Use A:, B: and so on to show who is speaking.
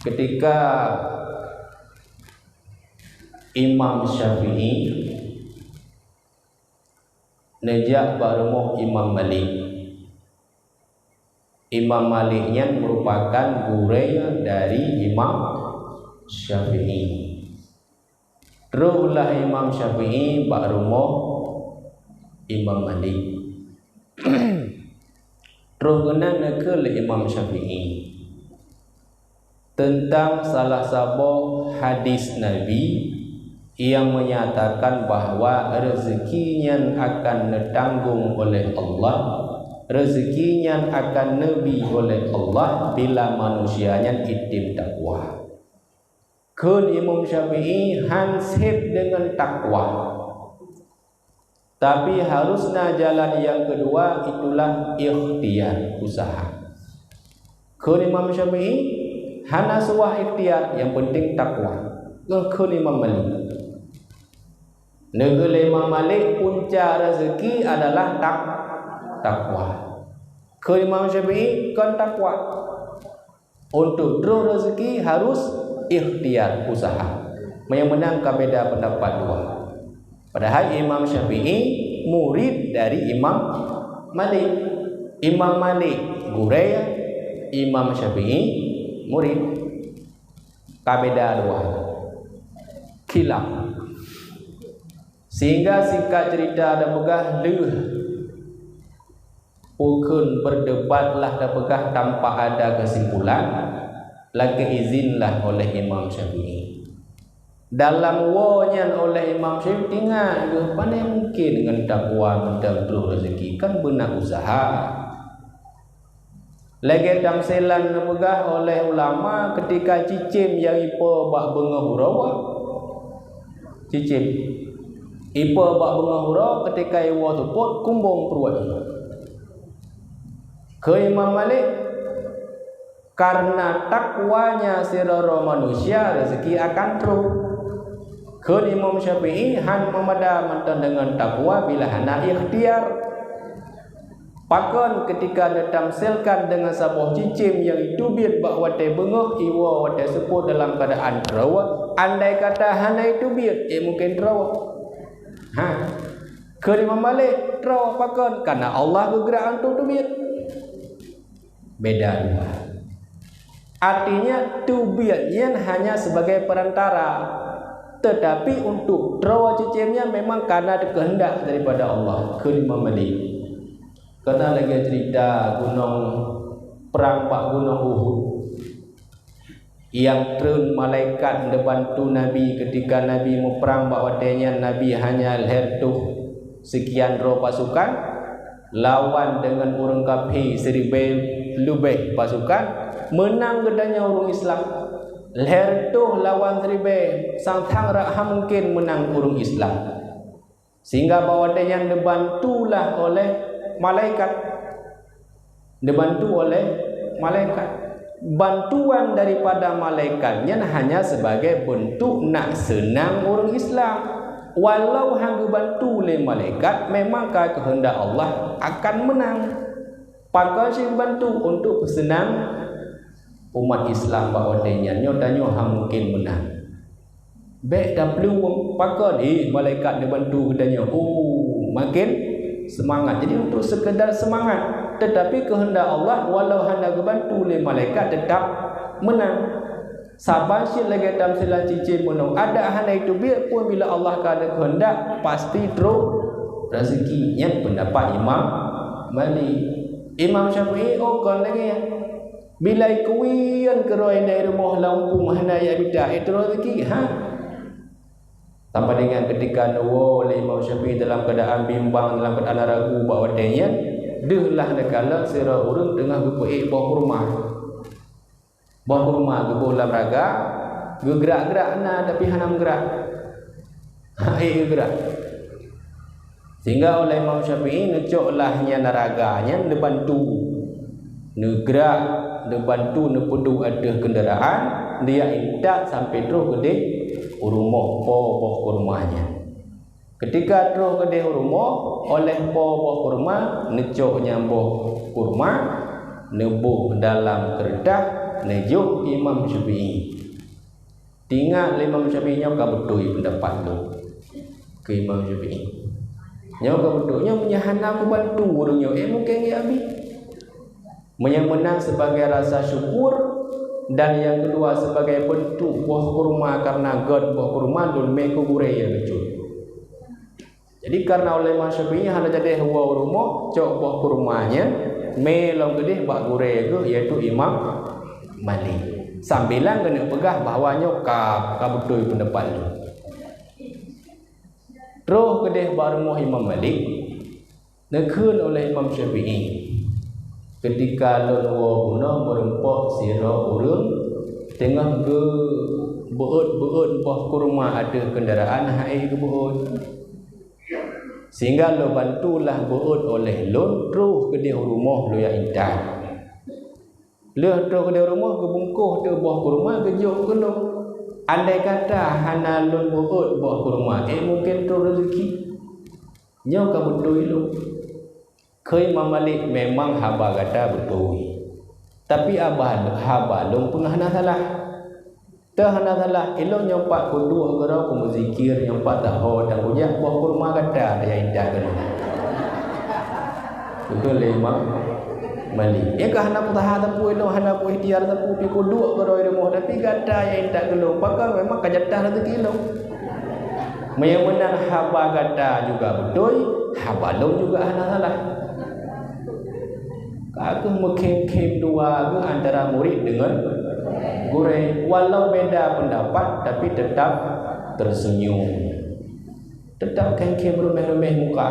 A: ketika Imam Syafi'i nejak barumo Imam Malik. Imam Maliknya merupakan guru dari Imam Syafi'i. Teruslah Imam Syafi'i barumo Imam Malik. Terus kena ke Imam Syafi'i tentang salah satu hadis Nabi yang menyatakan bahwa rezekinya akan ditanggung oleh Allah, rezekinya akan nabi oleh Allah bila manusianya itim takwa. Kun Imam Syafi'i hansip dengan takwa, tapi harusnya jalan yang kedua itulah ikhtiar, usaha. Kun Imam Syafi'i hana suah ikhtiar, yang penting takwa. Kun Imam Malik, negara Imam Malik punca rezeki adalah takwa. Ke Imam Syafi'i kan takwa. Untuk terus rezeki harus ikhtiar, usaha. Yang menang beda pendapat dua. Padahal Imam Syafi'i murid dari Imam Malik. Imam Malik guru, Imam Syafi'i murid. Beda dua. Khilaf. Sehingga singkat cerita ada begah pukul berdebatlah dan begah tanpa ada kesimpulan, lagi izinlah oleh Imam Syafi'i. Dalam wanya oleh Imam Syafi'i tinggal mana mungkin dengan takwa mendang terus rezeki, kan benar usaha. Lagi damselan begah oleh ulama ketika cicim yang ipo bak bengahurawa, cicim ipo bak bengahura ketika iwa tuput kumbung peruat. Ke Imam Malik, karena takwanya sirara manusia rezeki akan terus. Ke Imam Syafi'i han memada mantan dengan takwa bila hana ikhtiar. Pakon ketika ditamsilkan dengan sebuah cicim yang itu biar bak wate bengah iwa wate sebut dalam keadaan terawa. Andai kata hana itu biar mungkin terawa. Ke Imam Malik terawa pakon karena Allah bergerak untuk biar. Beda dua. Artinya tubiatnya hanya sebagai perantara, tetapi untuk terawa cicimnya memang karena kehendak daripada Allah. Ke Imam Malik. Kena lagi cerita perang Pak Gunung Uhud yang turun malaikat membantu Nabi ketika Nabi mau perang bakwatenya. Nabi hanya hertuh sekian roh pasukan lawan dengan orang kafir 1000 lebih pasukan, menang gedanya orang Islam. Hertuh lawan 1000 sangtang rakha mungkin menang orang Islam, sehingga bakwatenya dibantulah oleh malaikat, dibantu oleh malaikat. Bantuan daripada malaikatnya hanya sebagai bentuk nak senang orang Islam. Walau hang bantu oleh malaikat, memang kehendak Allah akan menang. Pakai si bantu untuk senang umat Islam bahawa dia nyodanya mungkin menang. Baik dah peluang pakai malaikat dibantu kedanya. Makin semangat. Jadi untuk sekedar semangat, tetapi kehendak Allah walau hanya dibantu oleh malaikat tetap menang. Sabar si lagi dalam sila cicim menang. Ada hanya itu biar pun bila Allah kada kehendak pasti terus rezekinya. Pendapat Imam Malik. Imam Syafi'i kan lagi ya. Bila ikuian keroi dari rumah lampung hana ya bidah itu rezeki sampai dengan ketika oleh Imam Syafi'i dalam keadaan bimbang, dalam keadaan ragu bahawa dia dehlah negala sira urang tengah berpuik bawah rumah. Bawah rumah gebuh dalam raga, gerak-gerak na tapi hanam gerak. Gerak. Sehingga oleh Imam Syafi'i necoklahnya naraganya dibantu. Negera dibantu nepedu ada kenderaan, dia intak sampai terus gede rumah po rumahnya. Ketika terus gede rumah oleh po kurma necok nyambuh kurma nebuh dalam keredah nejuk Imam Syafi'i. Tinggal Imam Syafi'i nya ka betul pendapat tu ke Imam Syafi'i. Nya ka betul nya menyahana aku bantu urangnya mungkin ya abi. Yang menang sebagai rasa syukur dan yang kedua sebagai bentuk buah kurma karena God buah kurma dun me ku gure ya betul. Jadi karena oleh Imam Syafi'i hana jadi huwa rumah cok buah kurmanya me long gede bak gure ke iaitu Imam Malik. Sambilan kena pegah bahawanya ka betul pendapat tu. Terus gede bak rumah Imam Malik nekeun oleh Imam Syafi'i. Ketika lon wa guna merempok sira urang tengah ke beut buah kurma ada kendaraan hai ke beut. Sehingga lo bantulah beut oleh lo terus ke dia rumah lo yang indah. Lo terus ke dia rumah ke bungkuh tu buah kurma ke jauh ke lo. Andai kata hana lo beut buah kurma, mungkin tu rezeki. Nyo ka betul lo. Koi Imam Malik memang haba kata betul. Tapi abah haba lo pun hana salah. Tah hana salah elok nyampak kedua gerau ku muzikir nyampak dah ho dan ujak buah kurma kata dia indah kan. Betul Imam Malik. Ya ka hana putaha tapu elok hana pu ikhtiar tapu pi kedua gerau rumah tapi kata yang indah gelo pakar memang kajatah rezeki lo. Yang menang haba kata juga betul, haba lo juga hana salah. Aku mengkem-kem dua ke antara murid dengan guru, walau beda pendapat tapi tetap tersenyum, tetap kem-kem remeh-remeh muka.